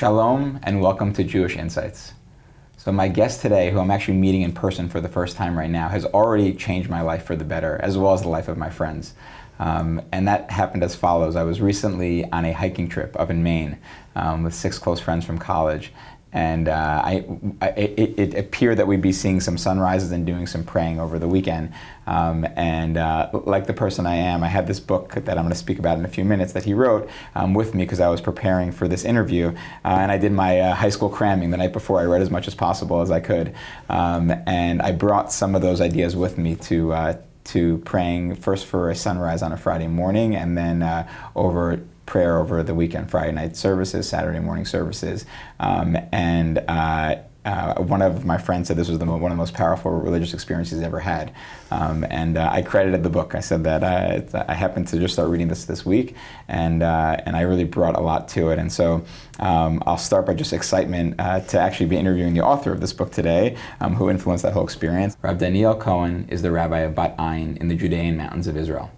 Shalom and welcome to Jewish Insights. So my guest today, who I'm actually meeting in person for the first time right now, has already changed my life for the better, as well as the life of my friends. And that happened as follows. I was recently on a hiking trip up in Maine with 6 close friends from college. And it appeared that we'd be seeing some sunrises and doing some praying over the weekend. Like the person I am, I had this book that I'm going to speak about in a few minutes that he wrote with me because I was preparing for this interview. And I did my high school cramming the night before. I read as much as possible as I could. And I brought some of those ideas with me to praying first for a sunrise on a Friday morning and then prayer over the weekend, Friday night services, Saturday morning services. One of my friends said this was one of the most powerful religious experiences he's ever had. I credited the book. I said that I happened to just start reading this week, and I really brought a lot to it. And so I'll start by just excitement to actually be interviewing the author of this book today, who influenced that whole experience. Rabbi Daniel Kohn is the rabbi of Bat Ayin in the Judean Mountains of Israel.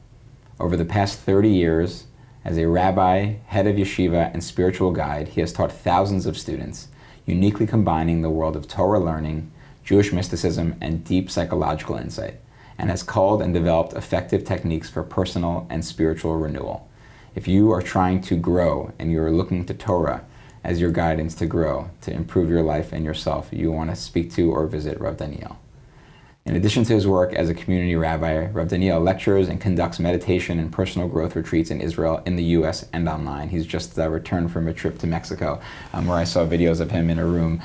Over the past 30 years, as a rabbi, head of yeshiva, and spiritual guide, he has taught thousands of students, uniquely combining the world of Torah learning, Jewish mysticism, and deep psychological insight, and has culled and developed effective techniques for personal and spiritual renewal. If you are trying to grow and you are looking to Torah as your guidance to grow, to improve your life and yourself, you want to speak to or visit Rav Daniel. In addition to his work as a community rabbi, Rav Daniel lectures and conducts meditation and personal growth retreats in Israel, in the US, and online. He's just returned from a trip to Mexico, where I saw videos of him in a room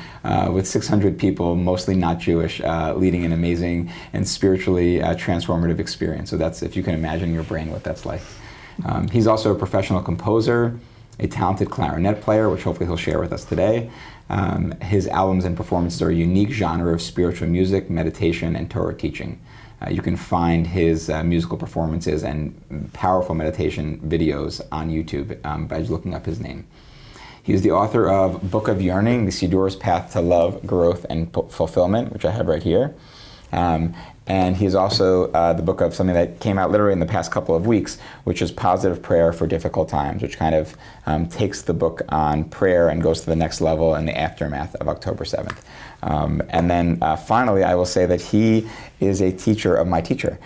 with 600 people, mostly not Jewish, leading an amazing and spiritually transformative experience. So that's, if you can imagine in your brain what that's like. He's also a professional composer, a talented clarinet player, which hopefully he'll share with us today. His albums and performances are a unique genre of spiritual music, meditation, and Torah teaching. You can find his musical performances and powerful meditation videos on YouTube by looking up his name. He is the author of Book of Yearning, the Siddur's Path to Love, Growth, and Fulfillment, which I have right here. And he is also the book of something that came out literally in the past couple of weeks, which is Positive Prayer for Difficult Times, which kind of takes the book on prayer and goes to the next level in the aftermath of October 7th. And then finally, I will say that he is a teacher of my teacher.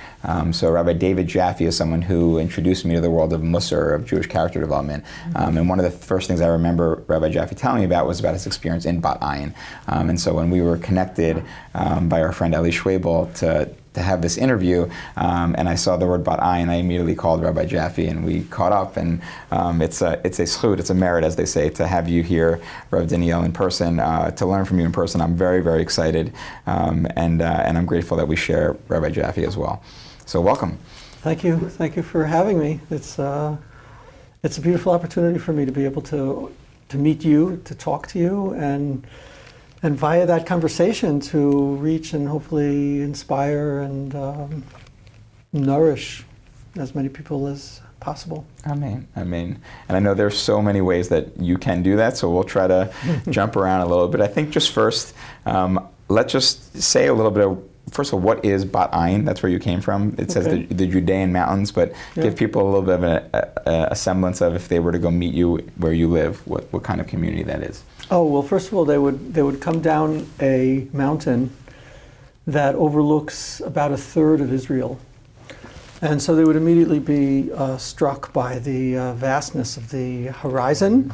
So Rabbi David Jaffe is someone who introduced me to the world of Musar, of Jewish character development. And one of the first things I remember Rabbi Jaffe telling me about was about his experience in Bat Ayin. And so when we were connected by our friend Eli Schwabel to have this interview, and I saw the word Bat Ayin, I immediately called Rabbi Jaffe, and we caught up. And it's a zchut, it's a merit, as they say, to have you here, Rav Daniel, in person, to learn from you in person. I'm very, very excited, and I'm grateful that we share Rabbi Jaffe as well. So welcome. Thank you for having me. It's a beautiful opportunity for me to be able to meet you, to talk to you, and via that conversation to reach and hopefully inspire and nourish as many people as possible. Amen. And I know there's so many ways that you can do that, so we'll try to jump around a little bit. I think just first, let's just say a little bit of, first of all, what is Bat Ayin? That's where you came from. It says the Judean Mountains, but give people a little bit of a semblance of, if they were to go meet you where you live, what kind of community that is. Oh, well, first of all, they would come down a mountain that overlooks about a third of Israel. And so they would immediately be struck by the vastness of the horizon,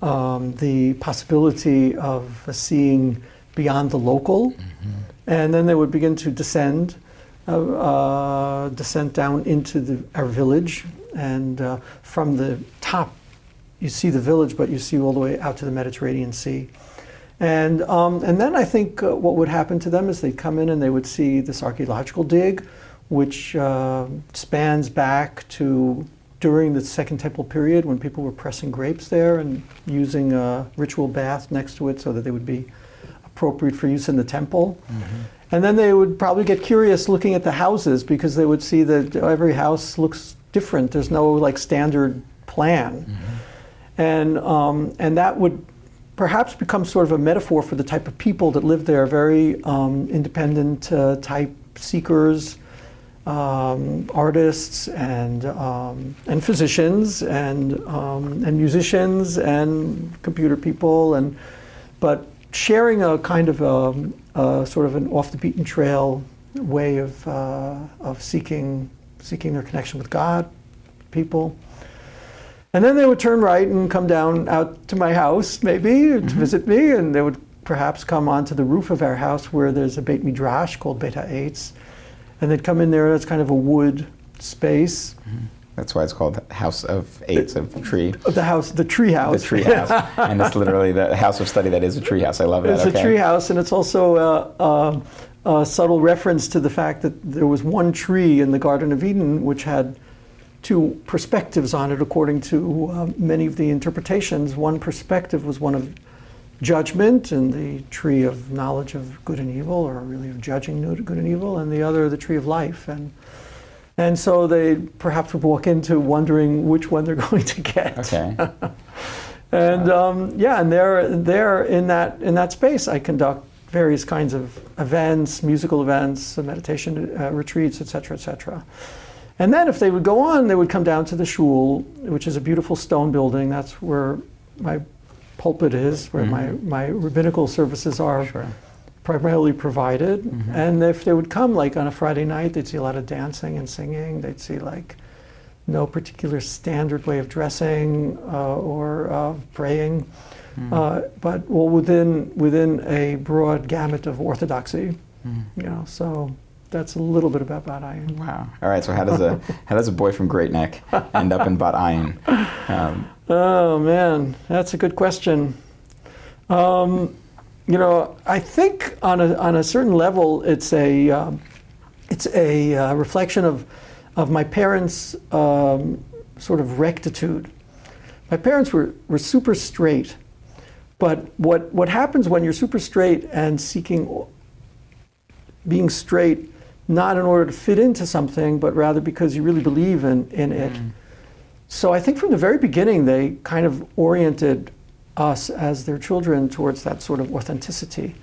the possibility of seeing beyond the local. And then they would begin to descend down into our village. And from the top, you see the village, but you see all the way out to the Mediterranean Sea. And then I think what would happen to them is they'd come in and they would see this archaeological dig, which spans back to during the Second Temple period, when people were pressing grapes there and using a ritual bath next to it so that they would be appropriate for use in the temple. And then they would probably get curious looking at the houses, because they would see that every house looks different. There's no like standard plan. And that would perhaps become sort of a metaphor for the type of people that live there, very independent type seekers, artists and physicians and musicians and computer people, but sharing a kind of a sort of an off the beaten trail way of seeking their connection with God, people. And then they would turn right and come down out to my house, maybe, to visit me, and they would perhaps come onto the roof of our house where there's a Beit Midrash called Bat Ayin, and they'd come in there, and it's kind of a wood space. That's why it's called House of Eights of Tree. The tree house. The tree house. And it's literally the house of study that is a tree house. I love that. It's a tree house, and it's also a subtle reference to the fact that there was one tree in the Garden of Eden which had two perspectives on it according to many of the interpretations. One perspective was one of judgment and the tree of knowledge of good and evil, or really of judging good and evil, and the other the tree of life. And so they perhaps would walk into wondering which one they're going to get. Okay. And and there in that space I conduct various kinds of events, musical events, meditation retreats, etc., etc. And then if they would go on, they would come down to the shul, which is a beautiful stone building. That's where my pulpit is, where my rabbinical services are primarily provided. And if they would come like on a Friday night, they'd see a lot of dancing and singing. They'd see like no particular standard way of dressing or praying, but within a broad gamut of orthodoxy. So that's a little bit about Bat Ayin. Wow. All right. So how does a boy from Great Neck end up in Bat Ayin? Oh man, that's a good question. I think on a certain level, it's a reflection of my parents' sort of rectitude. My parents were super straight, but what happens when you're super straight and being straight, not in order to fit into something, but rather because you really believe in it. So I think from the very beginning, they kind of oriented us as their children towards that sort of authenticity.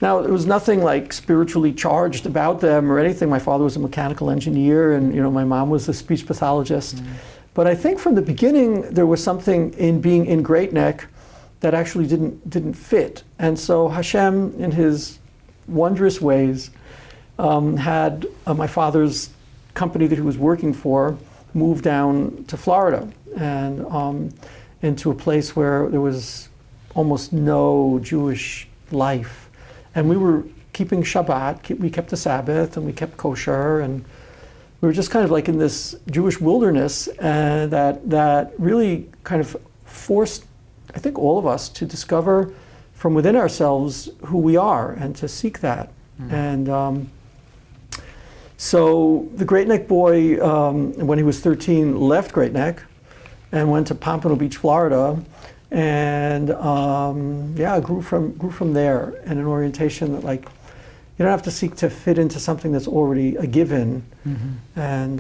Now, there was nothing like spiritually charged about them or anything. My father was a mechanical engineer, and my mom was a speech pathologist. But I think from the beginning, there was something in being in Great Neck that actually didn't fit. And so Hashem, in his wondrous ways, had my father's company that he was working for move down to Florida and into a place where there was almost no Jewish life. And we were keeping Shabbat, we kept the Sabbath, and we kept kosher, and we were just kind of like in this Jewish wilderness that really kind of forced, I think, all of us to discover from within ourselves who we are and to seek that. And so the Great Neck boy, when he was 13, left Great Neck and went to Pompano Beach, Florida, and grew from there in an orientation that, like, you don't have to seek to fit into something that's already a given. And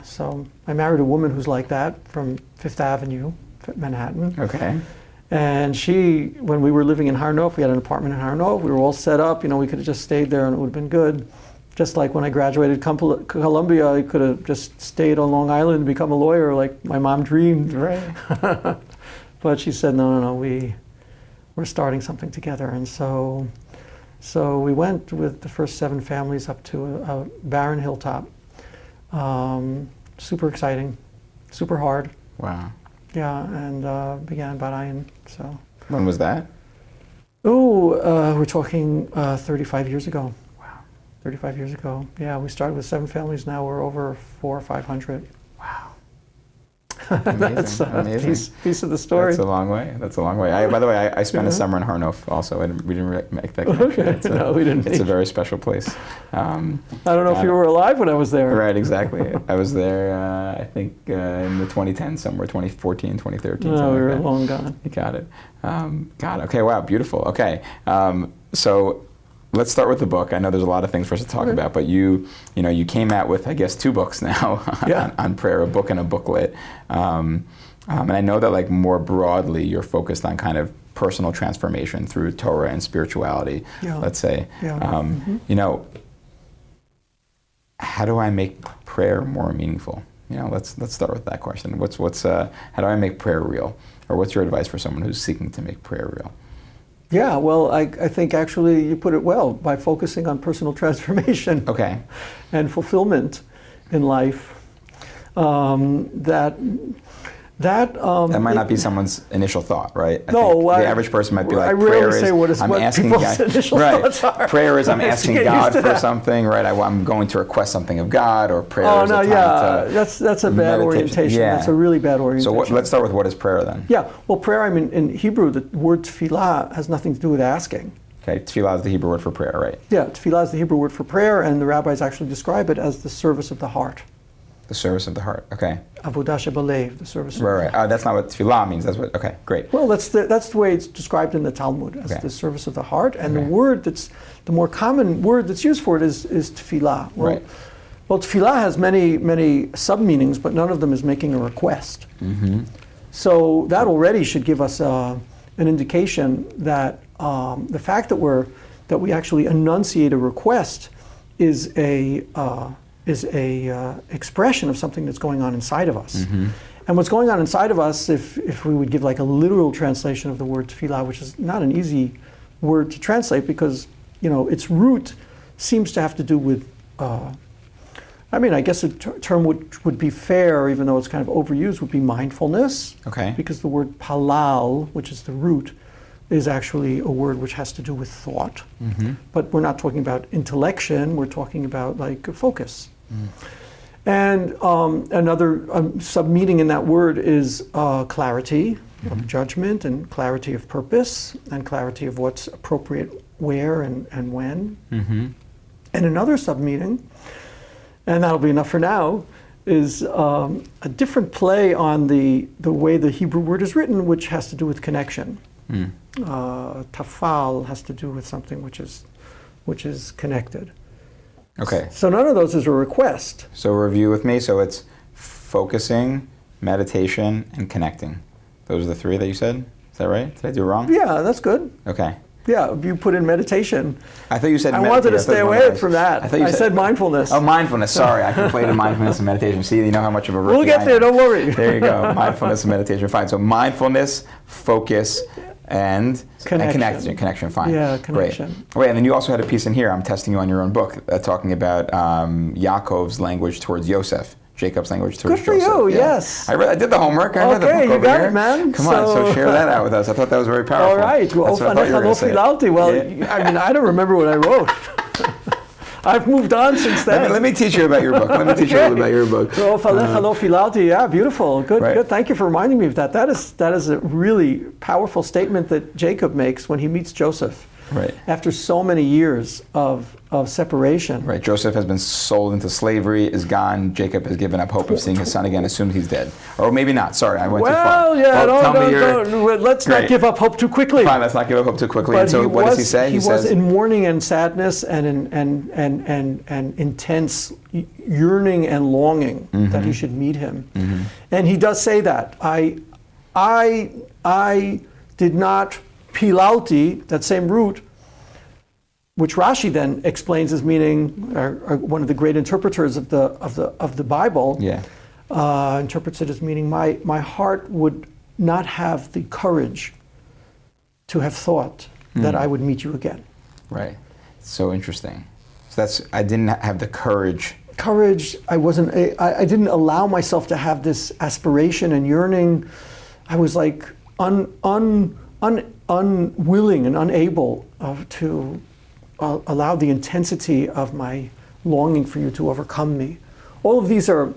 so I married a woman who's like that from Fifth Avenue, Manhattan. Okay. And she, when we were living in Harnof, we had an apartment in Harnof, we were all set up, we could have just stayed there and it would have been good. Just like when I graduated Columbia, I could have just stayed on Long Island and become a lawyer like my mom dreamed. Right. But she said, no, we're starting something together. And so we went with the first 7 families up to a barren hilltop. Super exciting, super hard. Wow. Yeah, and began Bat Ayin. So. When was that? We're talking 35 years ago. 35 years ago. Yeah, we started with 7 families. Now we're over 400 or 500. Wow. Amazing. That's a piece of the story. That's a long way. By the way, I spent a summer in Harnof also. We didn't make that connection. Okay. No, we didn't. It's a very special place. I don't know if you were alive when I was there. Right, exactly. I was there, I think, in the 2010s somewhere, 2014, 2013. No, we were long gone. You got it. Okay, wow, beautiful. Okay, so let's start with the book. I know there's a lot of things for us to talk about, but you came out with, I guess, 2 books now on prayer, a book and a booklet. And I know that, like, more broadly, you're focused on kind of personal transformation through Torah and spirituality, let's say. how do I make prayer more meaningful? Let's start with that question. How do I make prayer real? Or what's your advice for someone who's seeking to make prayer real? Yeah, well, I think actually you put it well, by focusing on personal transformation and fulfillment in life. That might not be someone's initial thought, right? The average person might be like, I rarely say what people's initial thoughts are. Prayer is I'm asking God for something, right? I'm going to request something of God, or prayer is a time to that's a bad orientation. Yeah. That's a really bad orientation. So let's start with what is prayer then? Yeah, well, prayer, in Hebrew, the word tefillah has nothing to do with asking. Okay, tefillah is the Hebrew word for prayer, right? Yeah, tefillah is the Hebrew word for prayer, and the rabbis actually describe it as the service of the heart. The service of the heart, okay. Avodah shebalev, the service of the heart. Right. That's not what tefillah means. That's what. Okay, great. Well, that's the way it's described in the Talmud, as the service of the heart. And the word the more common word that's used for it is tefillah. Well, tefillah has many sub meanings, but none of them is making a request. Mm-hmm. So that already should give us an indication that the fact that we actually enunciate a request is a expression of something that's going on inside of us. Mm-hmm. And what's going on inside of us, if we would give like a literal translation of the word tefillah, which is not an easy word to translate because, its root seems to have to do with, I guess a term would be fair, even though it's kind of overused, would be mindfulness. Okay. Because the word palal, which is the root, is actually a word which has to do with thought. Mm-hmm. But we're not talking about intellection, we're talking about like focus. Mm. And another sub-meaning in that word is clarity of judgment, and clarity of purpose, and clarity of what's appropriate where and when. Mm-hmm. And another sub-meaning, and that'll be enough for now, is a different play on the way the Hebrew word is written, which has to do with connection. Mm. Tafal has to do with something which is connected. Okay. So none of those is a request. So review with me. So it's focusing, meditation, and connecting. Those are the three that you said? Is that right? Did I do it wrong? Yeah, that's good. Okay. Yeah, you put in meditation. I thought you said I wanted to stay away from that. I said mindfulness. Oh, mindfulness. Sorry, I conflated mindfulness and meditation. See, you know how much of a rookie We'll get there, don't worry. There you go. Mindfulness and meditation. Fine. So mindfulness, focus, and connection. Fine. Yeah, connection. Great. Wait, and then you also had a piece in here. I'm testing you on your own book, talking about Yaakov's language towards Yosef. Jacob's language towards Good for Joseph. you, yes. I did the homework. I read the book you over got here. it, man. Come on, so share that out with us. I thought that was very powerful. All right. Well, I don't remember what I wrote. I've moved on since then. Let me teach you about your book. Yeah, beautiful. Good. Thank you for reminding me of that. That is a really powerful statement that Jacob makes when he meets Joseph. Right. After so many years of separation. Right. Joseph has been sold into slavery, is gone. Jacob has given up hope of seeing his son again, assumed he's dead. Or maybe not. Sorry, I went too far. Let's not give up hope too quickly. Fine, let's not give up hope too quickly. But and so what does he say? He was in mourning and sadness and intense yearning and longing that he should meet him. Mm-hmm. And he does say that. I did not pilalti, that same root, which Rashi then explains as meaning, one of the great interpreters of the Bible, interprets it as meaning my heart would not have the courage to have thought that I would meet you again. Right. So interesting. So I didn't have the courage. I didn't allow myself to have this aspiration and yearning. I was like unwilling and unable to allow the intensity of my longing for you to overcome me. All of these are,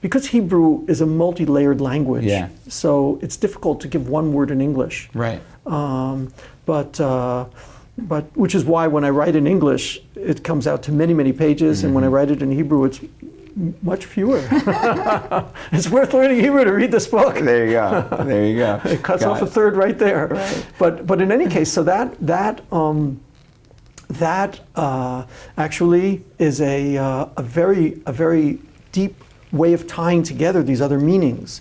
because Hebrew is a multi-layered language, so it's difficult to give one word in English. Right. But which is why when I write in English, it comes out to many, many pages, and when I write it in Hebrew, it's much fewer. It's worth learning Hebrew to read this book. There you go. It cuts off a third right there. Right. But in any case, so that actually is a very deep way of tying together these other meanings.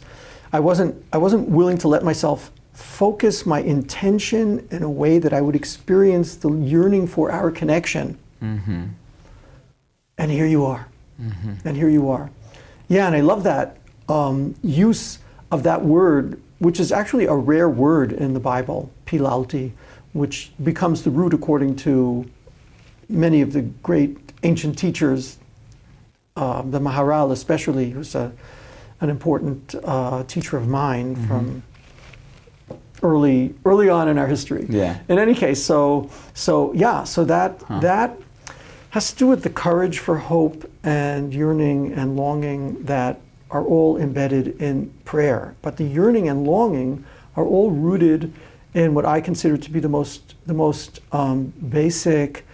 I wasn't willing to let myself focus my intention in a way that I would experience the yearning for our connection. Mm-hmm. And here you are. And here you are. Yeah, and I love that use of that word, which is actually a rare word in the Bible, pilalti, which becomes the root according to many of the great ancient teachers, the Maharal especially, who's an important teacher of mine from early on in our history. Yeah. In any case, so that has to do with the courage for hope and yearning and longing that are all embedded in prayer. But the yearning and longing are all rooted in what I consider to be the most basic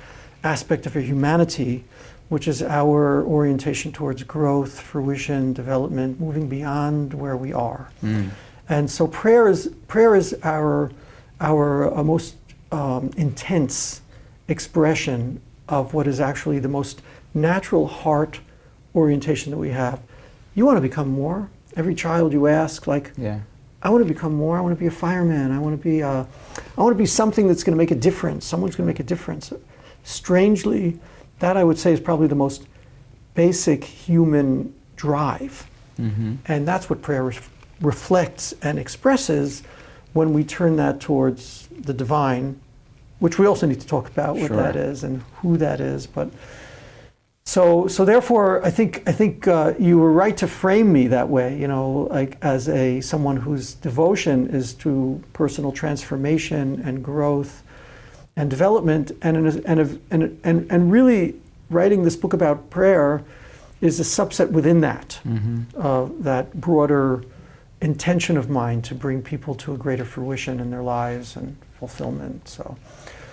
aspect of our humanity, which is our orientation towards growth, fruition, development, moving beyond where we are. And so prayer is our most intense expression of what is actually the most natural heart orientation that we have. You want to become more? Every child you ask, like, I want to become more. I want to be a fireman. I want to be something that's going to make a difference. Someone's going to make a difference. Strangely, that I would say is probably the most basic human drive. And that's what prayer reflects and expresses when we turn that towards the divine, which we also need to talk about what that is and who that is. But so therefore, I think you were right to frame me that way. You know, like as someone whose devotion is to personal transformation and growth and development, and really writing this book about prayer is a subset within that, that broader intention of mine to bring people to a greater fruition in their lives and fulfillment. So,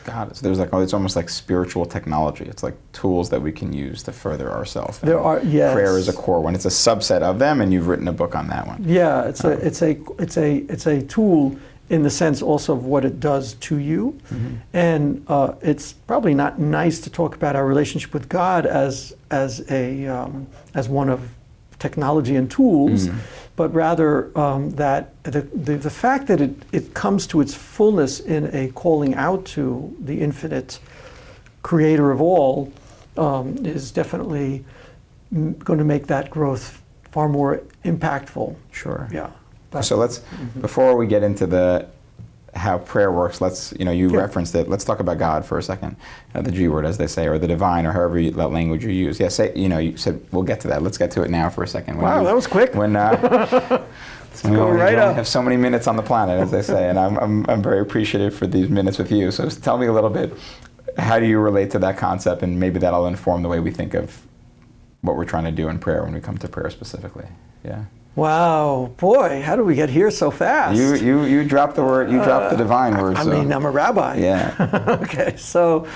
Got it. So there's it's almost like spiritual technology. It's like tools that we can use to further ourselves. There are, yes. Prayer is a core one. It's a subset of them, and you've written a book on that one. Yeah, it's a tool in the sense also of what it does to you, and it's probably not nice to talk about our relationship with God as one of technology and tools, but rather that the fact that it comes to its fullness in a calling out to the infinite creator of all is definitely going to make that growth far more impactful. Sure. Yeah. So let's, before we get into how prayer works, you referenced it. Let's talk about God for a second, the G word, as they say, or the divine, or however that language you use. Yeah, you said we'll get to that. Let's get to it now for a second. Wow, that was quick. When we only have so many minutes on the planet, as they say, and I'm very appreciative for these minutes with you. So tell me a little bit, how do you relate to that concept, and maybe that'll inform the way we think of what we're trying to do in prayer when we come to prayer specifically. Yeah. Wow, boy, how did we get here so fast? You dropped the word. You dropped the divine word. I mean, I'm a rabbi. Yeah. Okay, so,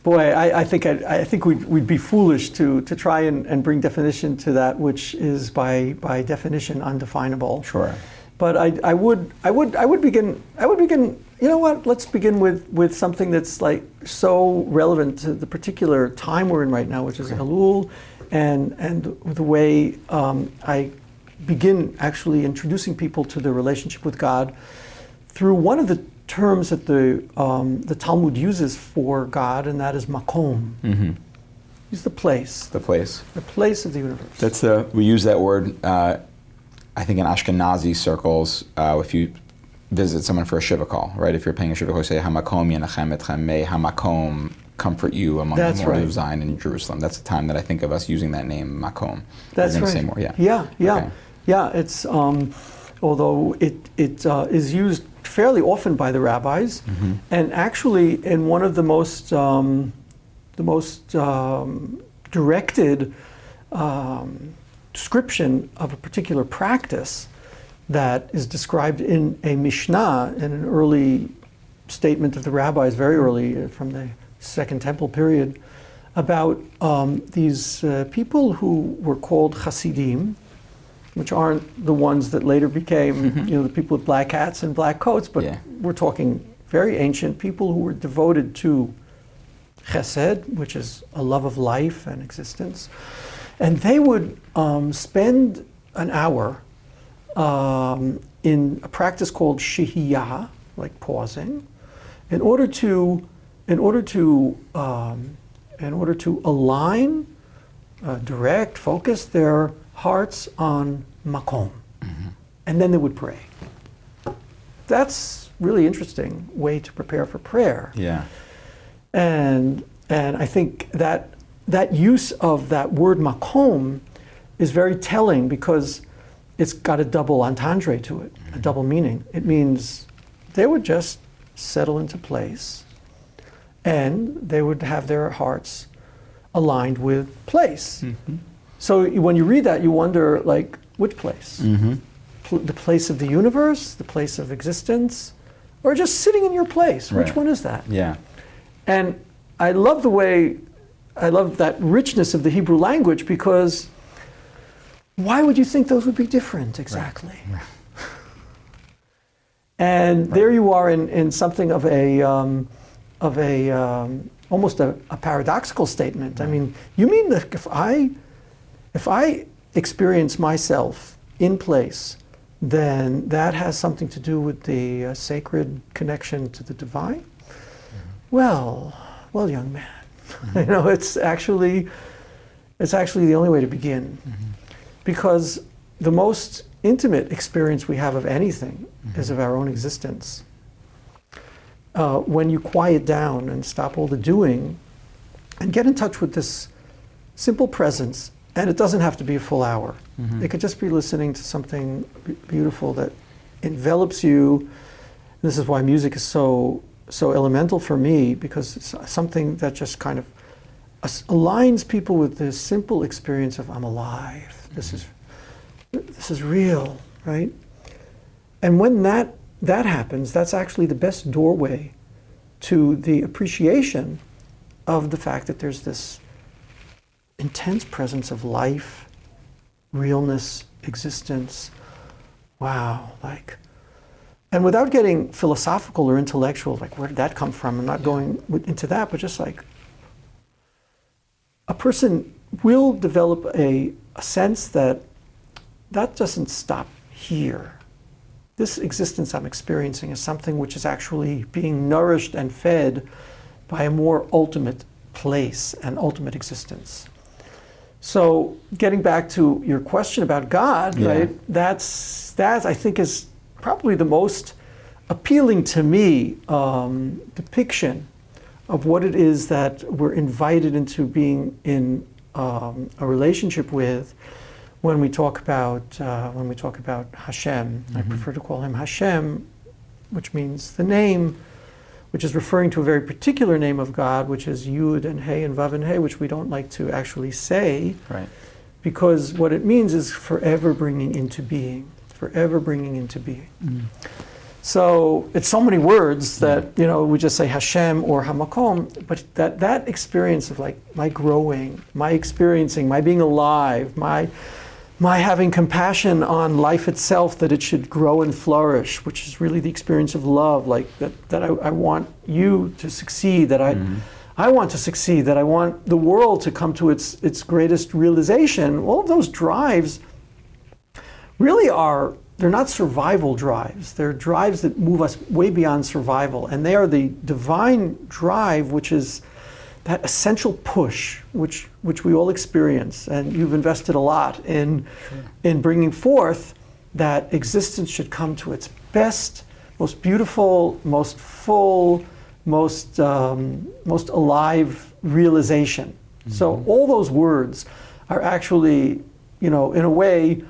boy, I think we'd be foolish to try and bring definition to that which is by definition undefinable. Sure. But I would begin. You know what? Let's begin with something that's like so relevant to the particular time we're in right now, which is Elul. And the way I begin actually introducing people to their relationship with God through one of the terms that the Talmud uses for God, and that is makom. It's the place. The place. The place of the universe. That's we use that word. I think in Ashkenazi circles, if you visit someone for a shiva call, right? If you're paying a shiva call, you say hamakom yenachem etchem, may hamakom comfort you among the mortals of Zion in Jerusalem. That's the time that I think of us using that name, makom. That's right. Say more, yeah. Yeah. Okay. Yeah. It's although it is used fairly often by the rabbis, and actually in one of the most directed description of a particular practice that is described in a Mishnah in an early statement of the rabbis, very early from the Second Temple period, about these people who were called Hasidim, which aren't the ones that later became, the people with black hats and black coats, but we're talking very ancient people who were devoted to chesed, which is a love of life and existence. And they would spend an hour in a practice called shehiyah, like pausing, in order to in order to align, direct, focus their hearts on makom. And then they would pray. That's really interesting way to prepare for prayer. Yeah. And I think that use of that word makom is very telling because it's got a double entendre to it, a double meaning. It means they would just settle into place and they would have their hearts aligned with place. So when you read that, you wonder, like, which place? The place of the universe, the place of existence, or just sitting in your place? Right. Which one is that? Yeah. And I love that richness of the Hebrew language, because why would you think those would be different exactly? Right. And there you are in something of a almost a paradoxical statement. I mean, you mean that if I experience myself in place, then that has something to do with the sacred connection to the divine? Well, young man, you know, it's actually the only way to begin, because the most intimate experience we have of anything is of our own existence. When you quiet down and stop all the doing and get in touch with this simple presence, and it doesn't have to be a full hour. It could just be listening to something beautiful that envelops you. This is why music is so elemental for me, because it's something that just kind of aligns people with this simple experience of I'm alive. This is real, right? And when that happens, that's actually the best doorway to the appreciation of the fact that there's this intense presence of life, realness, existence. Wow, like, and without getting philosophical or intellectual, like where did that come from? I'm not going into that, but just like a person will develop a sense that doesn't stop here. This existence I'm experiencing is something which is actually being nourished and fed by a more ultimate place and ultimate existence. So getting back to your question about God, right? That I think is probably the most appealing to me depiction of what it is that we're invited into being in a relationship with when we talk about Hashem. I prefer to call him Hashem, which means the name, which is referring to a very particular name of God, which is Yud and Hey and Vav and Hey, which we don't like to actually say, Right. because what it means is forever bringing into being, forever bringing into being. So it's so many words that, you know, we just say Hashem or Hamakom, but that experience of like my growing, my experiencing, my being alive, my having compassion on life itself, that it should grow and flourish, which is really the experience of love, like that I want you to succeed, that I want to succeed, that I want the world to come to its greatest realization. All of those drives really they're not survival drives. They're drives that move us way beyond survival. And they are the divine drive, which is that essential push, which we all experience. And you've invested a lot in bringing forth that existence should come to its best, most beautiful, most full, most alive realization. So all those words are actually, you know, in a way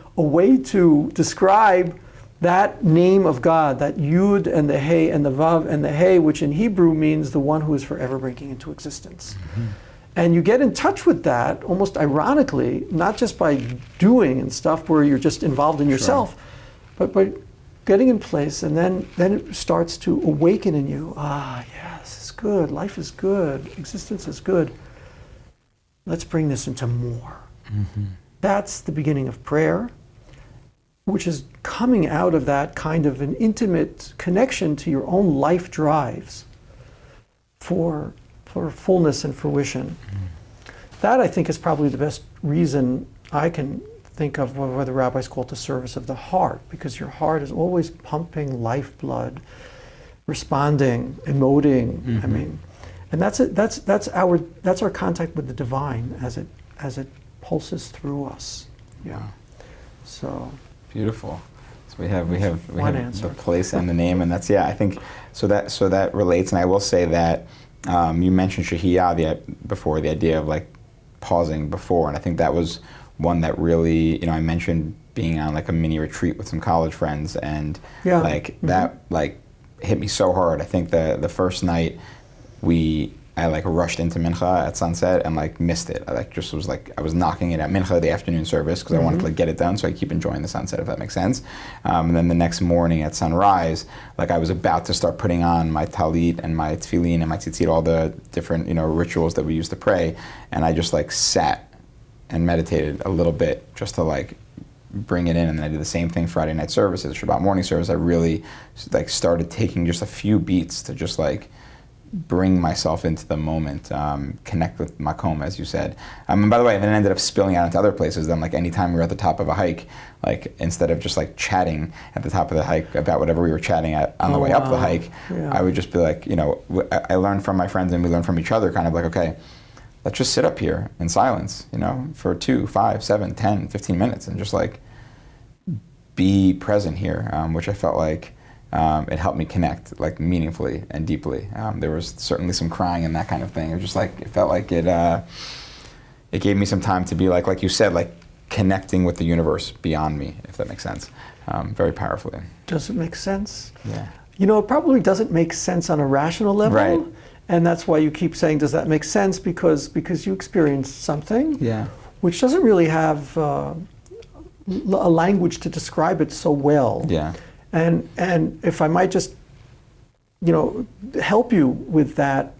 to describe that name of God, that Yud and the Hey and the Vav and the Hey, which in Hebrew means the one who is forever breaking into existence. And you get in touch with that, almost ironically, not just by doing and stuff where you're just involved in yourself, but by getting in place, and then it starts to awaken in you. Yes, it's good, life is good, existence is good. Let's bring this into more. That's the beginning of prayer, which is coming out of that kind of an intimate connection to your own life drives for fullness and fruition. That, I think, is probably the best reason I can think of what the rabbis call it the service of the heart, because your heart is always pumping lifeblood, responding, emoting. I mean, And that's our contact with the divine as it pulses through us. Yeah. So beautiful. So we have answer. the place and the name, and that's I think so that relates. And I will say that you mentioned Shahiyah before, the idea of like pausing before, and I think that was one that really, I mentioned being on like a mini retreat with some college friends, and that like hit me so hard. I think the first night I like rushed into Mincha at sunset and like missed it. I was knocking it at Mincha, the afternoon service, because I wanted to like get it done so I keep enjoying the sunset, if that makes sense. And then the next morning at sunrise, like I was about to start putting on my talit and my tefillin and my tzitzit, all the different rituals that we used to pray, and I just like sat and meditated a little bit just to like bring it in. And then I did the same thing Friday night services, Shabbat morning service. I really like started taking just a few beats to just like bring myself into the moment, connect with Makom, as you said. And by the way, then it ended up spilling out into other places. Then, like anytime we were at the top of a hike, like instead of just like chatting at the top of the hike about whatever we were chatting on the way up the hike, I would just be like, I learned from my friends and we learned from each other, kind of like, okay, let's just sit up here in silence, for 2, 5, 7, 10, 15 minutes and just like be present here, which I felt like it helped me connect like meaningfully and deeply. There was certainly some crying and that kind of thing. It was just like, it felt like it gave me some time to be like you said, like connecting with the universe beyond me, if that makes sense, very powerfully. Does it make sense? Yeah. It probably doesn't make sense on a rational level. Right. And that's why you keep saying, does that make sense? Because you experienced something which doesn't really have a language to describe it so well. Yeah. And if I might just, help you with that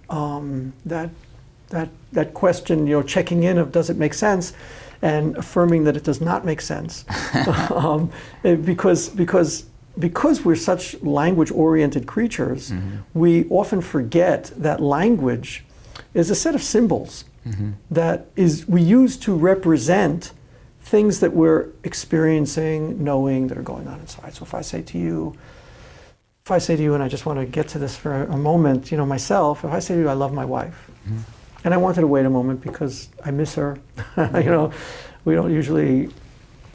question, checking in of does it make sense, and affirming that it does not make sense, because we're such language-oriented creatures, we often forget that language is a set of symbols that we use to represent things that we're experiencing, knowing, that are going on inside. So if I say to you, and I just want to get to this for a moment, myself, if I say to you, I love my wife, and I wanted to wait a moment because I miss her, we don't usually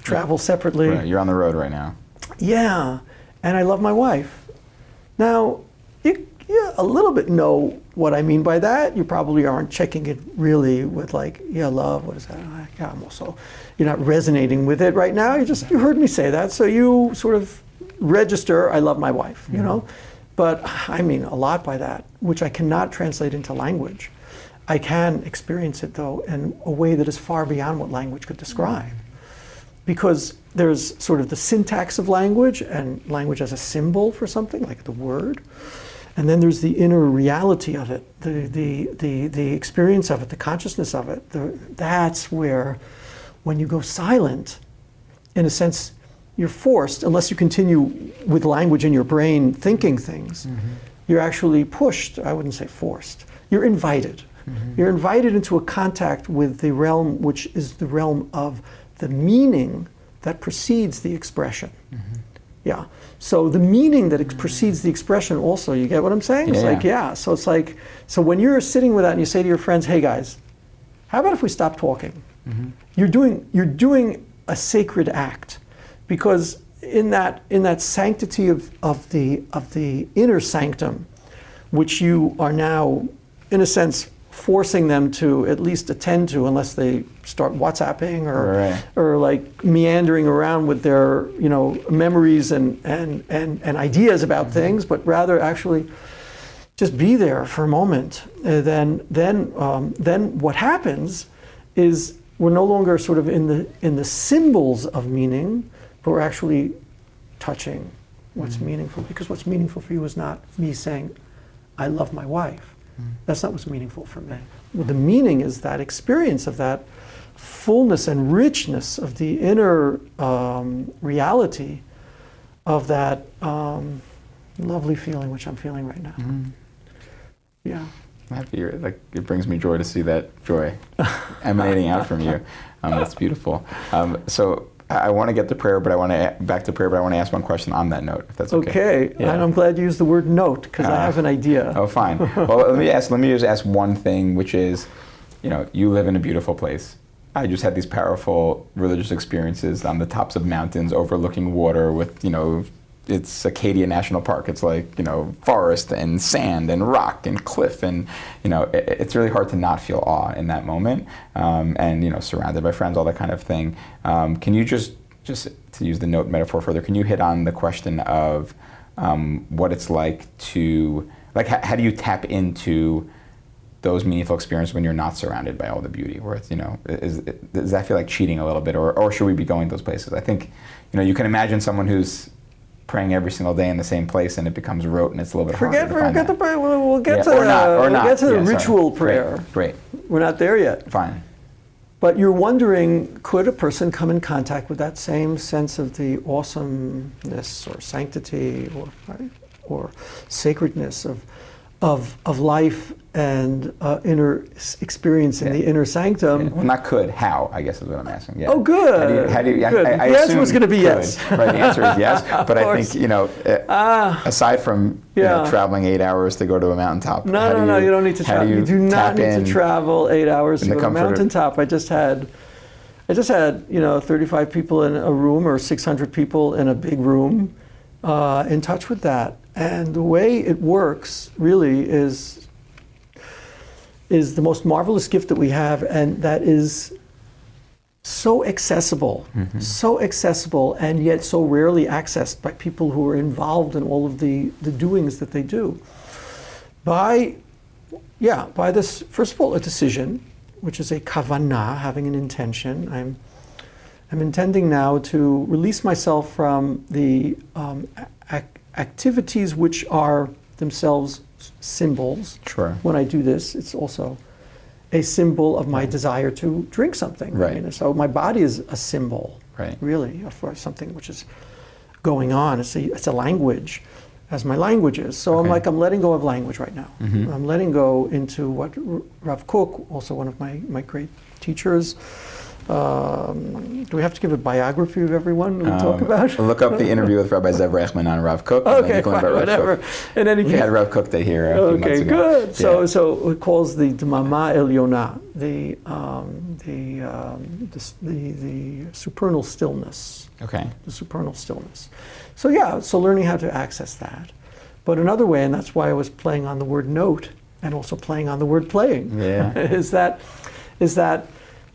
travel separately. Right. You're on the road right now. Yeah, and I love my wife. Now, you a little bit know what I mean by that. You probably aren't checking it really with like, love, what is that? Yeah, I'm also, you're not resonating with it right now. You heard me say that, so you sort of register, I love my wife, But I mean a lot by that, which I cannot translate into language. I can experience it though in a way that is far beyond what language could describe. Because there's sort of the syntax of language, and language as a symbol for something, like the word. And then there's the inner reality of it, the experience of it, the consciousness of it. That's where, when you go silent, in a sense, you're forced, unless you continue with language in your brain thinking things, you're actually pushed, I wouldn't say forced, you're invited. You're invited into a contact with the realm, which is the realm of the meaning that precedes the expression. Yeah. So the meaning that precedes the expression also, you get what I'm saying? So it's like, so when you're sitting with that and you say to your friends, hey guys, how about if we stop talking? You're doing a sacred act, because in that sanctity of the inner sanctum, which you are now, in a sense, forcing them to at least attend to, unless they start WhatsApping or like meandering around with their memories and ideas about things, but rather actually just be there for a moment. Then what happens is we're no longer sort of in the symbols of meaning, but we're actually touching what's meaningful. Because what's meaningful for you is not me saying, I love my wife. That's not what's meaningful for me. The meaning is that experience of that fullness and richness of the inner reality of that lovely feeling which I'm feeling right now. Yeah. Happy, like it brings me joy to see that joy emanating out from you. That's beautiful. So I want to get to prayer, but I want to back to prayer, but I want to ask one question on that note, if that's okay. Okay, Yeah. and I'm glad you used the word note, because I have an idea. Oh, fine. Well, let me just ask one thing, which is, you live in a beautiful place. I just had these powerful religious experiences on the tops of mountains overlooking water with, it's Acadia National Park. It's like, forest and sand and rock and cliff. And, it's really hard to not feel awe in that moment. And, surrounded by friends, all that kind of thing. Can you just to use the note metaphor further, can you hit on the question of what it's like to, how do you tap into those meaningful experiences when you're not surrounded by all the beauty? Where it's, does that feel like cheating a little bit? Or should we be going those places? I think, you can imagine someone who's praying every single day in the same place, and it becomes rote, and it's a little bit harder to find Forget the that. prayer. We'll get to We'll get to the sorry. ritual prayer. Great. We're not there yet. Fine. But you're wondering, could a person come in contact with that same sense of the awesomeness or sanctity or sacredness of life and inner experience in the inner sanctum? Yeah. Well, not could. How, I guess is what I'm asking. Yeah. Oh, good. How do you, good. I the answer was going to be could. yes. Right, the answer is yes. But I think, aside from traveling 8 hours to go to a mountaintop. No, you don't need to travel. You do not need to travel 8 hours to go to a mountaintop. I just had 35 people in a room or 600 people in a big room in touch with that. And the way it works really is the most marvelous gift that we have, and that is so accessible, and yet so rarely accessed by people who are involved in all of the doings that they do. By this, first of all, a decision, which is a kavanah, having an intention. I'm intending now to release myself from the activities which are themselves symbols. Sure. When I do this, it's also a symbol of my desire to drink something. Right. So my body is a symbol, really, for something which is going on. It's a language, as my language is. So I'm letting go of language right now. Mm-hmm. I'm letting go into what Rav Kook, also one of my great teachers. Do we have to give a biography of everyone we talk about? Look up the interview with Rabbi Zev Reichman on Rav Kook. Okay, fine, whatever. In any case, we had Rav Kook Day here a few months ago. Good. Yeah. So it calls the Dmama Elyona, the supernal stillness. Okay. The supernal stillness. So learning how to access that. But another way, and that's why I was playing on the word note and also playing on the word playing, is that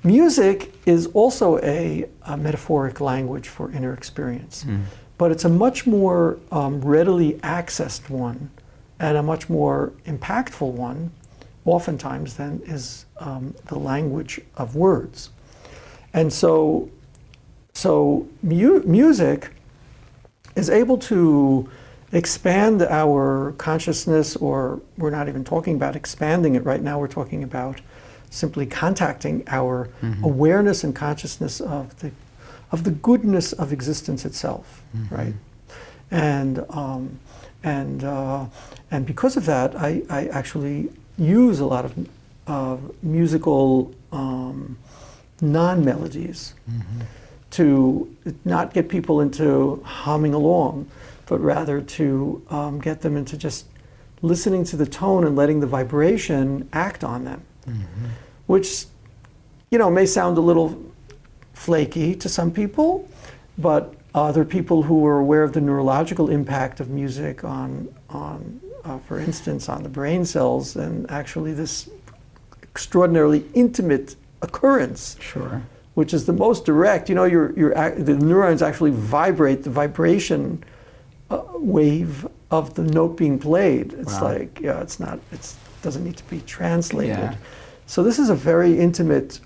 music is also a metaphoric language for inner experience, but it's a much more readily accessed one and a much more impactful one, oftentimes, than is the language of words. And so music is able to expand our consciousness, or we're not even talking about expanding it right now, we're talking about simply contacting our awareness and consciousness of the goodness of existence itself, right? And because of that, I actually use a lot of musical non-melodies to not get people into humming along, but rather to get them into just listening to the tone and letting the vibration act on them. Which, may sound a little flaky to some people, but other people who are aware of the neurological impact of music on for instance, on the brain cells, and actually this extraordinarily intimate occurrence, which is the most direct. The neurons actually vibrate the vibration wave of the note being played. It's it doesn't need to be translated. Yeah. So this is a very intimate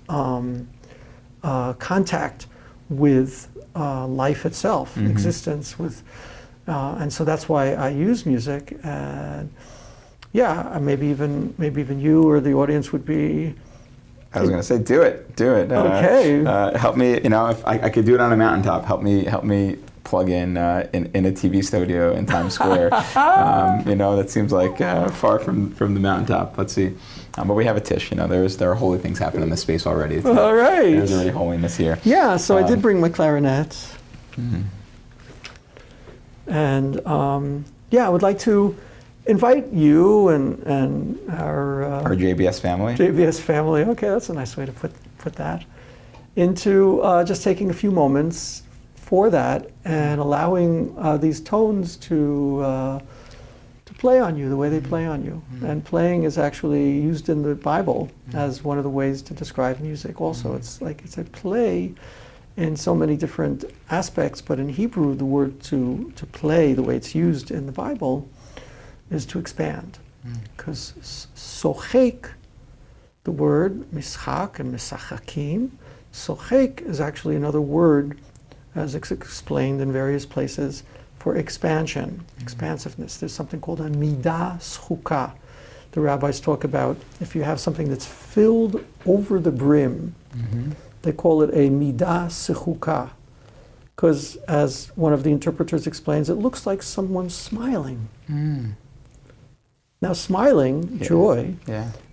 contact with life itself, existence with, and so that's why I use music. And maybe even you or the audience would be. I was going to say, do it. Okay. Help me. If I could do it on a mountaintop, help me plug in a TV studio in Times Square. That seems like far from the mountaintop. Let's see. But we have a tish. There are holy things happening in this space already. All right. There's already holiness here. Yeah. So I did bring my clarinet. Mm-hmm. And I would like to invite you and our JBS family. JBS family. Okay, that's a nice way to put that. Into just taking a few moments for that and allowing these tones to play on you the way they play on you. Mm-hmm. And playing is actually used in the Bible as one of the ways to describe music. Also, it's a play in so many different aspects, but in Hebrew, the word to play, the way it's used in the Bible, is to expand. Because sochek, the word mischak and misachakim, sochek is actually another word, as it's explained in various places, for expansion, expansiveness. There's something called a midah zchuka. The rabbis talk about if you have something that's filled over the brim, they call it a midah zchuka. Because as one of the interpreters explains, it looks like someone smiling. Now smiling, joy,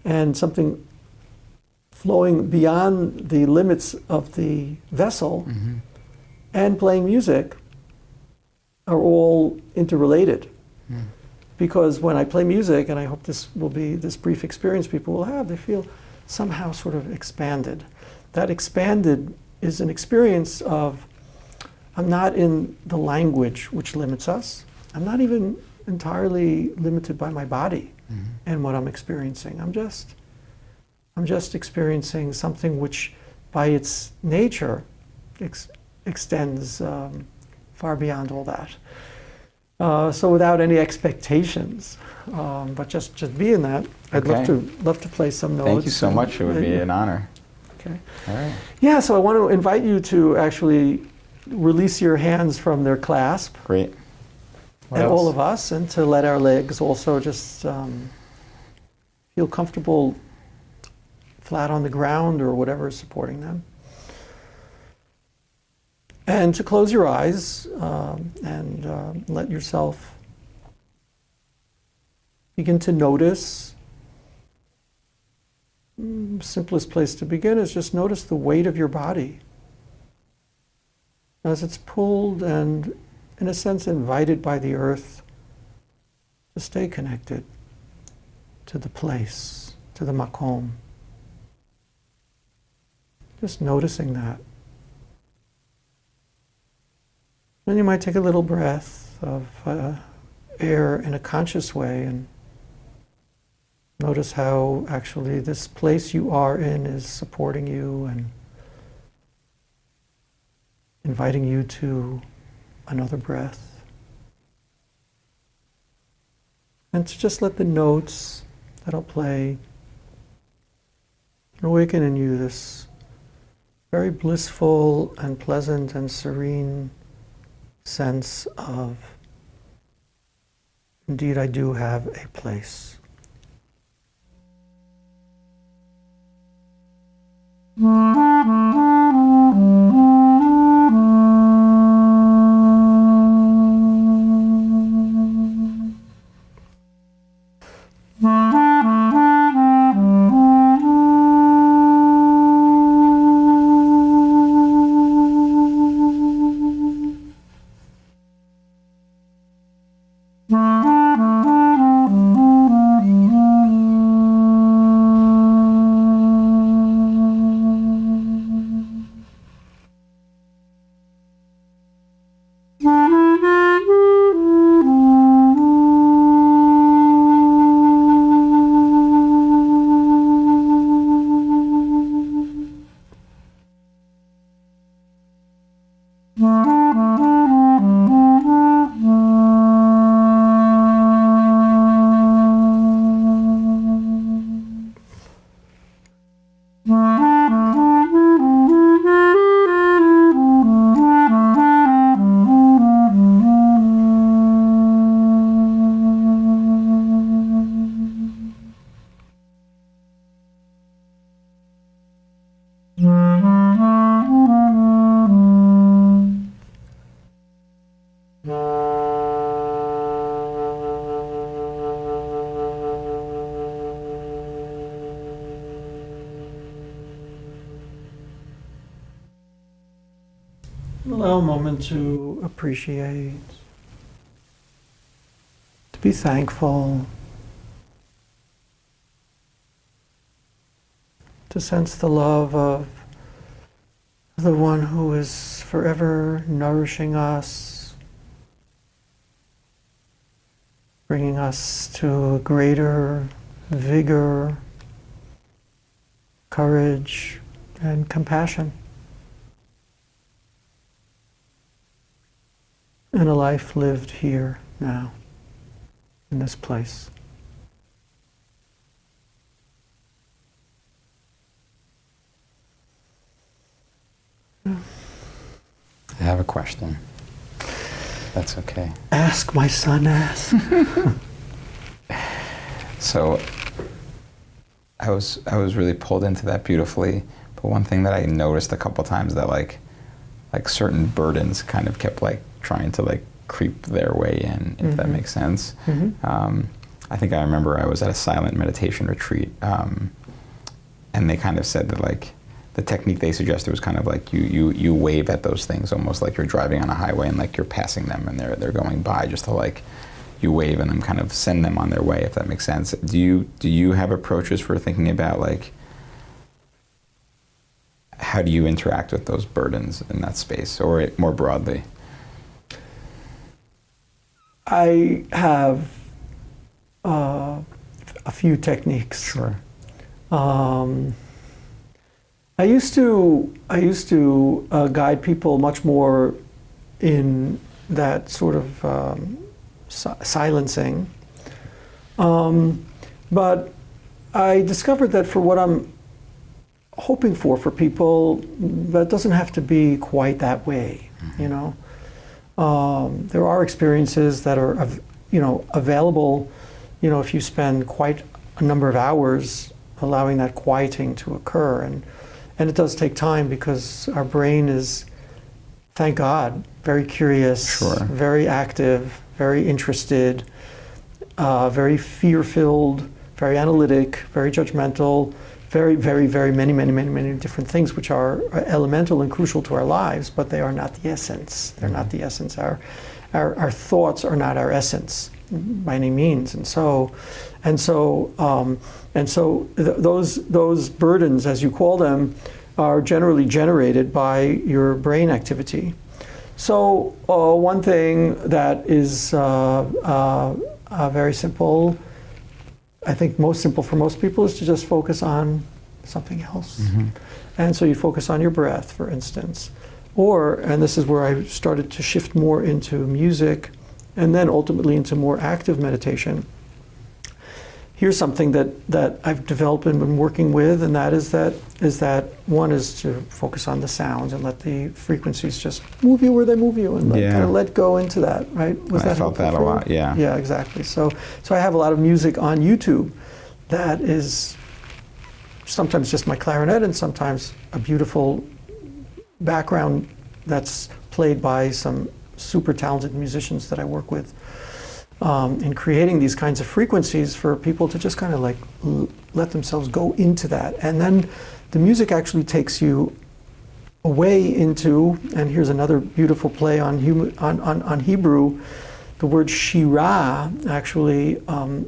and something flowing beyond the limits of the vessel and playing music are all interrelated. Because when I play music, and I hope this will be this brief experience people will have, they feel somehow sort of expanded. That expanded is an experience of, I'm not in the language which limits us. I'm not even entirely limited by my body and what I'm experiencing. I'm just experiencing something which by its nature extends far beyond all that. So without any expectations, but just be in that. I'd love to play some notes. Thank you so much. It would be an honor. Okay. All right. Yeah, so I want to invite you to actually release your hands from their clasp. Great. What And else? all of us, and to let our legs also just feel comfortable flat on the ground or whatever is supporting them. And to close your eyes and let yourself begin to notice. Simplest place to begin is just notice the weight of your body as it's pulled and, in a sense, invited by the earth to stay connected to the place, to the makom. Just noticing that. Then you might take a little breath of air in a conscious way and notice how actually this place you are in is supporting you and inviting you to another breath. And to just let the notes that I'll play awaken in you this very blissful and pleasant and serene sense of, indeed, I do have a place. Allow a moment to appreciate, to be thankful, to sense the love of the one who is forever nourishing us, bringing us to greater vigor, courage, and compassion in a life lived here now, in this place. I have a question. That's okay. Ask, my son, ask. So I was really pulled into that beautifully, but one thing that I noticed a couple times that like certain burdens kind of kept like trying to like creep their way in, if that makes sense. I think I remember I was at a silent meditation retreat, and they kind of said that like the technique they suggested was kind of like you wave at those things almost like you're driving on a highway and like you're passing them and they're going by, just to like you wave and then kind of send them on their way, if that makes sense. Do you have approaches for thinking about like how do you interact with those burdens in that space, or more broadly? I have a few techniques. Sure. I used to guide people much more in that sort of silencing, but I discovered that for what I'm hoping for people, that doesn't have to be quite that way. You know, there are experiences that are available. You know, if you spend quite a number of hours allowing that quieting to occur, and it does take time because our brain is, thank God, very curious, Sure. very active, very interested, very fear-filled, very analytic, very judgmental, very, very, very many different things which are elemental and crucial to our lives, but they are not the essence. They're not the essence. Our thoughts are not our essence by any means, and so those burdens, as you call them, are generally generated by your brain activity. So one thing that is very simple, I think most simple for most people, is to just focus on something else. And so you focus on your breath, for instance. And this is where I started to shift more into music and then ultimately into more active meditation. Here's something that I've developed and been working with, and that is that one is to focus on the sounds and let the frequencies just move you where they move you, and kind of let go into that, right? I felt that a lot, yeah. Yeah, exactly. So I have a lot of music on YouTube that is sometimes just my clarinet and sometimes a beautiful background that's played by some super talented musicians that I work with. In creating these kinds of frequencies for people to just kind of like let themselves go into that. And then the music actually takes you away into, and here's another beautiful play on Hebrew. The word shirah actually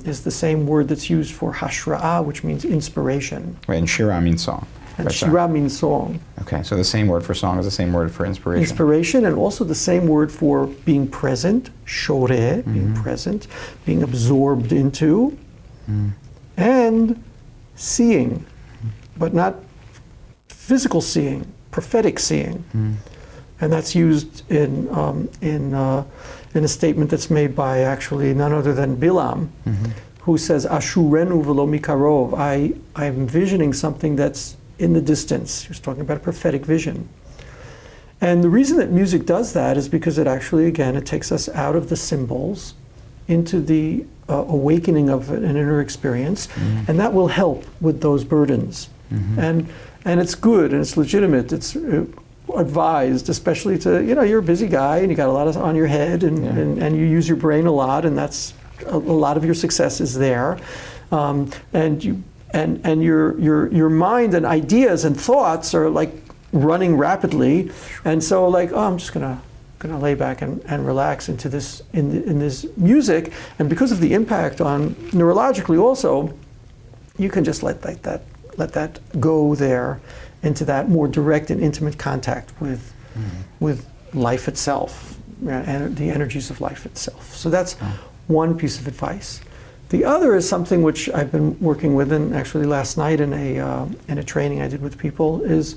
is the same word that's used for hashra'ah, which means inspiration. Right, and shirah means song. And shirah means song. Okay, so the same word for song is the same word for inspiration. Inspiration, and also the same word for being present, shoreh, being present, being absorbed into, and seeing, but not physical seeing, prophetic seeing. And that's used in a statement that's made by actually none other than Bilam, who says, Ashurenu v'lo mikarov, I'm envisioning something that's in the distance. He was talking about a prophetic vision. And the reason that music does that is because it actually, again, it takes us out of the symbols into the awakening of an inner experience, and that will help with those burdens. And it's good, and it's legitimate, it's advised, especially to, you're a busy guy, and you got a lot on your head, and you use your brain a lot, and that's a lot of your success is there. And your mind and ideas and thoughts are like running rapidly, and so like, oh, I'm just gonna lay back and relax into this in this music, and because of the impact on neurologically also, you can just let that go there into that more direct and intimate contact with life itself, and the energies of life itself. So that's one piece of advice. The other is something which I've been working with, and actually last night in a training I did with people, is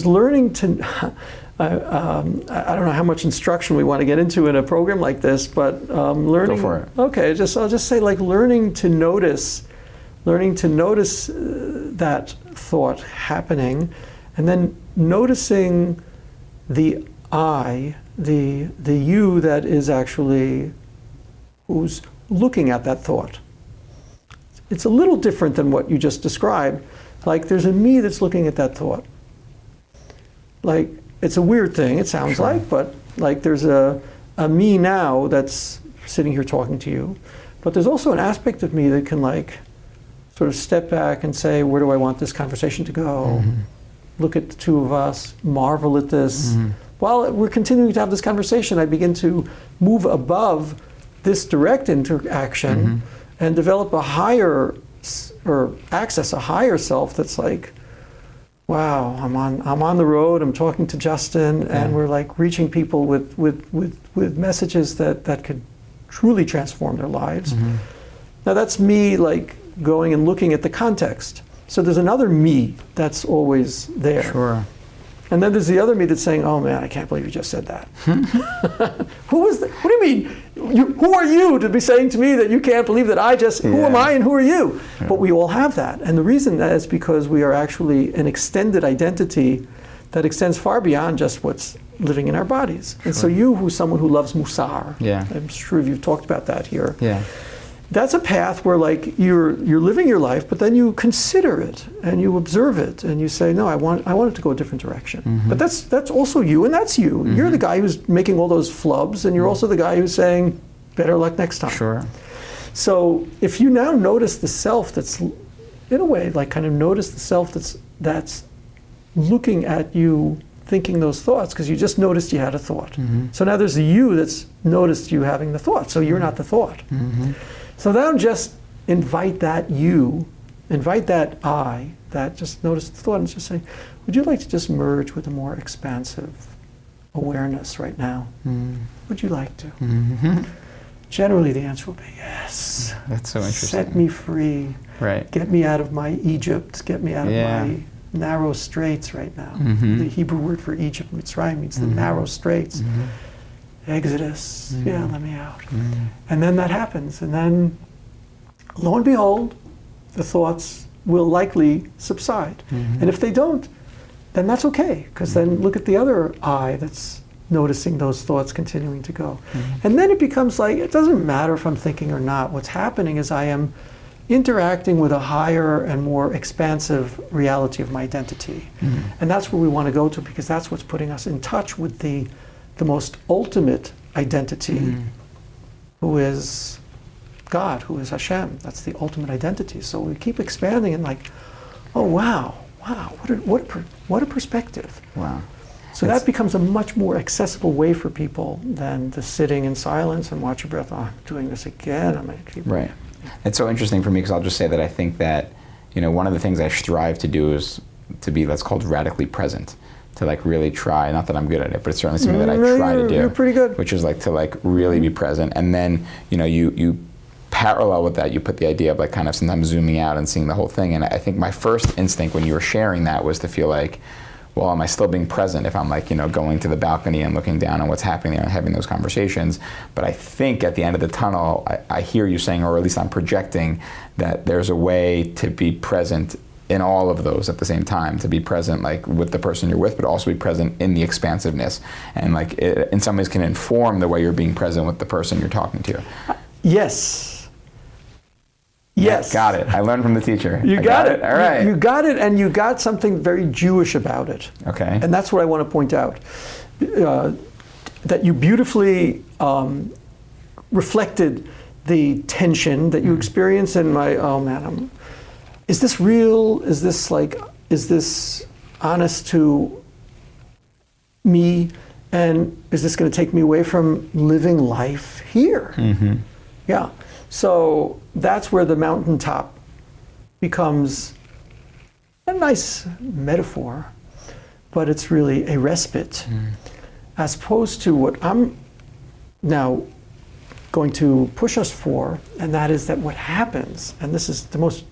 learning to. I don't know how much instruction we want to get into in a program like this, but learning. Go for it. Okay, I'll just say like learning to notice that thought happening, and then noticing the I, the you that is actually who's looking at that thought. It's a little different than what you just described. Like there's a me that's looking at that thought. Like it's a weird thing, it sounds like, but like there's a me now that's sitting here talking to you. But there's also an aspect of me that can like sort of step back and say, where do I want this conversation to go? Look at the two of us, marvel at this. While we're continuing to have this conversation, I begin to move above this direct interaction and develop a higher, or access a higher self that's like, wow, I'm on the road, I'm talking to Justin, and we're like reaching people with messages that could truly transform their lives. Now that's me like going and looking at the context. So there's another me that's always there. Sure. And then there's the other me that's saying, oh man, I can't believe you just said that. Who is that? What do you mean? Who are you to be saying to me that you can't believe that I just, who am I and who are you? But we all have that. And the reason that is because we are actually an extended identity that extends far beyond just what's living in our bodies. And so you, who's someone who loves Musar, I'm sure you've talked about that here. That's a path where like you're living your life, but then you consider it and you observe it and you say, no, I want it to go a different direction. But that's also you, and that's you. You're the guy who's making all those flubs, and you're also the guy who's saying, better luck next time. Sure. So if you now notice the self that's, in a way, like kind of notice the self that's looking at you thinking those thoughts, because you just noticed you had a thought. So now there's a you that's noticed you having the thought, so you're not the thought. So now just invite that you, invite that I, that just notice the thought, and just say, would you like to just merge with a more expansive awareness right now? Would you like to? Generally the answer will be yes. That's so interesting. Set me free. Right. Get me out of my Egypt. Get me out of my narrow straits right now. The Hebrew word for Egypt, Mitzrayim, means the narrow straits. Exodus, let me out. And then that happens, and then lo and behold, the thoughts will likely subside. And if they don't, then that's okay, because then look at the other I that's noticing those thoughts continuing to go. And then it becomes like, it doesn't matter if I'm thinking or not. What's happening is I am interacting with a higher and more expansive reality of my identity. And that's where we want to go to, because that's what's putting us in touch with the most ultimate identity, who is God, who is Hashem. That's the ultimate identity. So we keep expanding and like, oh wow, what a perspective. Wow. So that becomes a much more accessible way for people than the sitting in silence and watch your breath. Oh, I'm doing this again. I'm going to keep. Right. It's so interesting for me, because I'll just say that I think that, one of the things I strive to do is to be what's called radically present. To like really try, not that I'm good at it, but it's certainly something that I try to do. You're pretty good. Which is like to like really be present, and then you parallel with that, you put the idea of like kind of sometimes zooming out and seeing the whole thing. And I think my first instinct when you were sharing that was to feel like, well, am I still being present if I'm like going to the balcony and looking down on what's happening there and having those conversations? But I think at the end of the tunnel, I hear you saying, or at least I'm projecting, that there's a way to be present in all of those at the same time, to be present like with the person you're with, but also be present in the expansiveness, and like it, in some ways can inform the way you're being present with the person you're talking to. Yes. Got it. I learned from the teacher. You got it. All right. You got it, and you got something very Jewish about it. Okay. And that's what I want to point out. That you beautifully reflected the tension that you experience in my, oh man, is this real? Is this honest to me, and is this going to take me away from living life here? Mm-hmm. Yeah. So that's where the mountaintop becomes a nice metaphor, but it's really a respite, as opposed to what I'm now going to push us for, and that is that what happens, and this is the most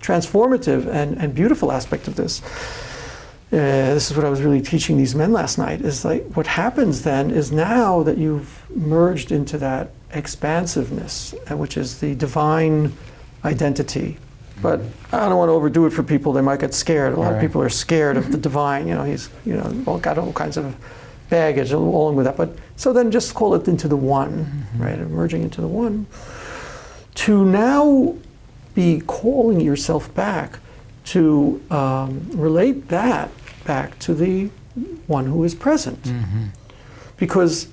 transformative and beautiful aspect of this. This is what I was really teaching these men last night, is like what happens then is now that you've merged into that expansiveness, which is the divine identity. But I don't want to overdo it for people, they might get scared. A lot of people are scared of the divine, he's got all kinds of baggage along with that. But so then just call it into the one, right? Merging into the one. To now be calling yourself back to relate that back to the one who is present. Because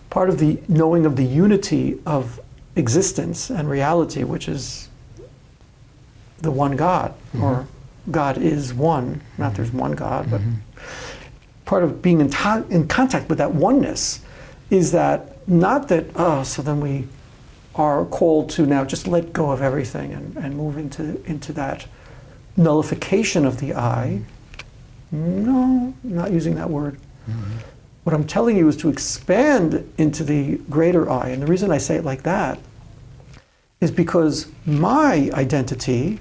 part of the knowing of the unity of existence and reality, which is the one God, or God is one, not there's one God, but part of being in contact with that oneness is that, not that, so then we are called to now just let go of everything and move into that nullification of the I. No, I'm not using that word. What I'm telling you is to expand into the greater I. And the reason I say it like that is because my identity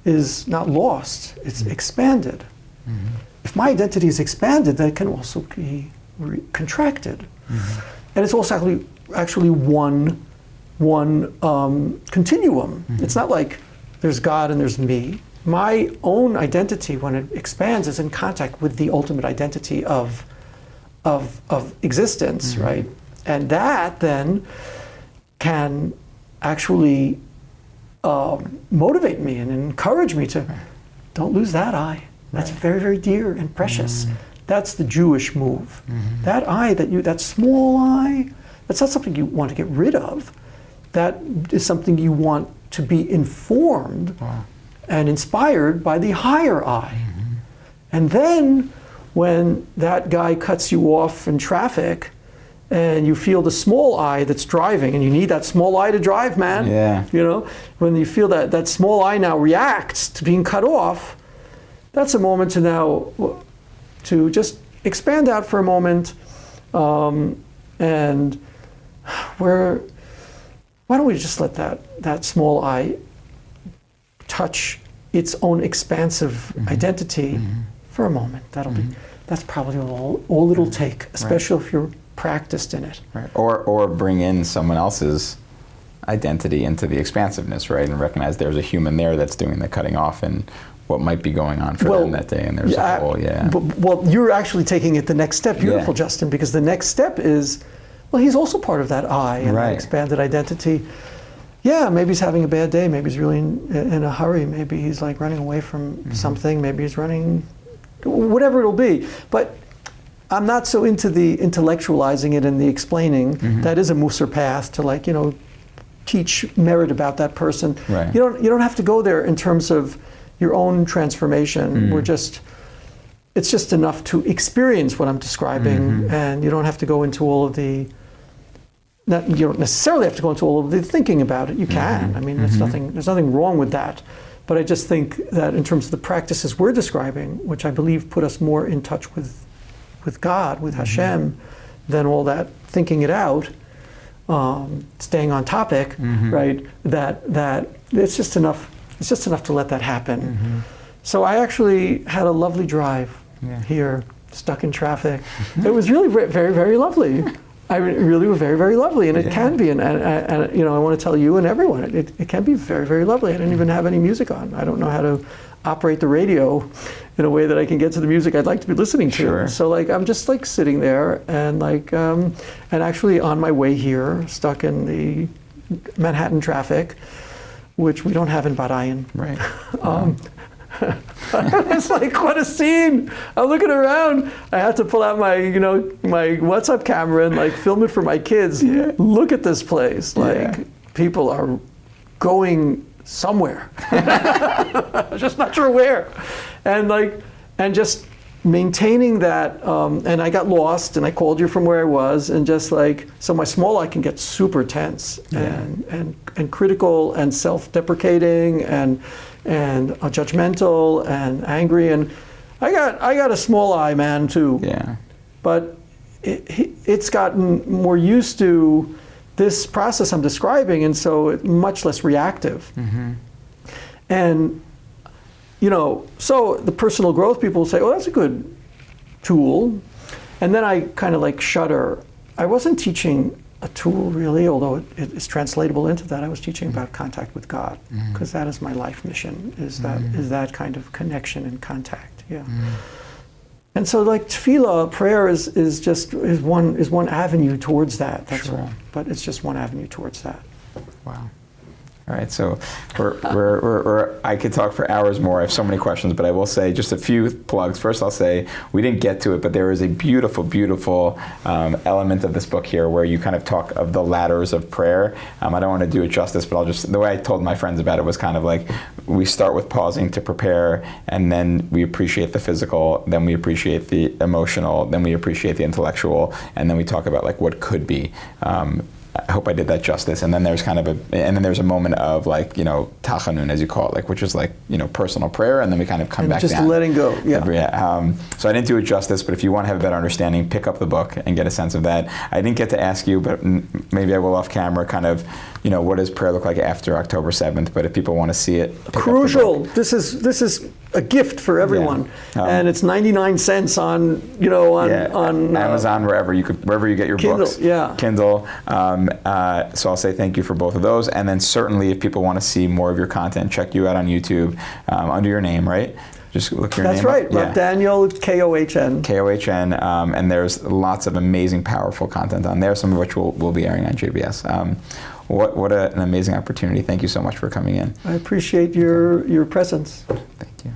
is not lost, it's expanded. If my identity is expanded, then it can also be contracted. And it's also actually one continuum. It's not like there's God and there's me. My own identity, when it expands, is in contact with the ultimate identity of existence, right? And that then can actually motivate me and encourage me to don't lose that I. That's very, very dear and precious. That's the Jewish move. That I, that small I, that's not something you want to get rid of. That is something you want to be informed and inspired by the higher I. And then when that guy cuts you off in traffic and you feel the small I that's driving, and you need that small I to drive, man. When you feel that small I now reacts to being cut off, that's a moment to now to just expand out for a moment, and why don't we just let that small I touch its own expansive identity for a moment. That's probably all it'll take, especially if you're practiced in it. Or bring in someone else's identity into the expansiveness, right? And recognize there's a human there that's doing the cutting off and what might be going on for them that day. And there's a whole, Well, you're actually taking it the next step. Beautiful, Justin, because the next step is, well, he's also part of that I and that expanded identity. Yeah, maybe he's having a bad day. Maybe he's really in a hurry. Maybe he's like running away from something. Maybe he's running, whatever it'll be. But I'm not so into the intellectualizing it and the explaining. That is a Musar path to teach merit about that person. You don't have to go there in terms of your own transformation. It's just enough to experience what I'm describing, and you don't have to go into all of the. You don't necessarily have to go into all of the thinking about it. You can. I mean, there's nothing wrong with that. But I just think that in terms of the practices we're describing, which I believe put us more in touch with God, with Hashem, than all that thinking it out, staying on topic, right? That it's just enough. It's just enough to let that happen. So I actually had a lovely drive here, stuck in traffic. It was really very, very lovely. I mean, it really was very, very lovely, and it can be. And I want to tell you and everyone, it can be very, very lovely. I didn't even have any music on. I don't know how to operate the radio in a way that I can get to the music I'd like to be listening to. So I'm just sitting there and and actually on my way here, stuck in the Manhattan traffic, which we don't have in Bat Ayin. It's what a scene! I'm looking around. I had to pull out my WhatsApp camera and film it for my kids. Look at this place. People are going somewhere. Just not sure where. And just maintaining that, and I got lost, and I called you from where I was, and just like, so my small I can get super tense and critical and self-deprecating and judgmental and angry, and I got a small I, man, too. Yeah. But it's gotten more used to this process I'm describing, and so it's much less reactive. Mm-hmm. And so the personal growth people will say, "Oh, that's a good tool," and then I kind of like shudder. I wasn't teaching a tool really, although it is translatable into that. I was teaching about contact with God, because that is my life mission. Is that kind of connection and contact? Yeah. And so, like tefillah, prayer is one avenue towards that. That's all. But it's just one avenue towards that. Wow. All right, so I could talk for hours more. I have so many questions, but I will say just a few plugs. First, I'll say we didn't get to it, but there is a beautiful, beautiful element of this book here where you kind of talk of the ladders of prayer. I don't want to do it justice, but the way I told my friends about it was kind of like we start with pausing to prepare, and then we appreciate the physical, then we appreciate the emotional, then we appreciate the intellectual, and then we talk about like what could be. I hope I did that justice. And then there's a moment of like, tachanun, as you call it, like, which is like, personal prayer. And then we kind of come back just down. Just letting go. Yeah. So I didn't do it justice, but if you want to have a better understanding, pick up the book and get a sense of that. I didn't get to ask you, but maybe I will off camera kind of, what does prayer look like after October 7th? But if people want to see it, crucial. This is a gift for everyone, and it's 99 cents on Amazon, wherever you get your Kindle, books. Yeah. Kindle. So I'll say thank you for both of those, and then certainly if people want to see more of your content, check you out on YouTube under your name, right? Just look your name. That's right, up. Rav Daniel, Kohn. Kohn, and there's lots of amazing, powerful content on there, some of which will be airing on JBS. What an amazing opportunity. Thank you so much for coming in. I appreciate your presence. Thank you.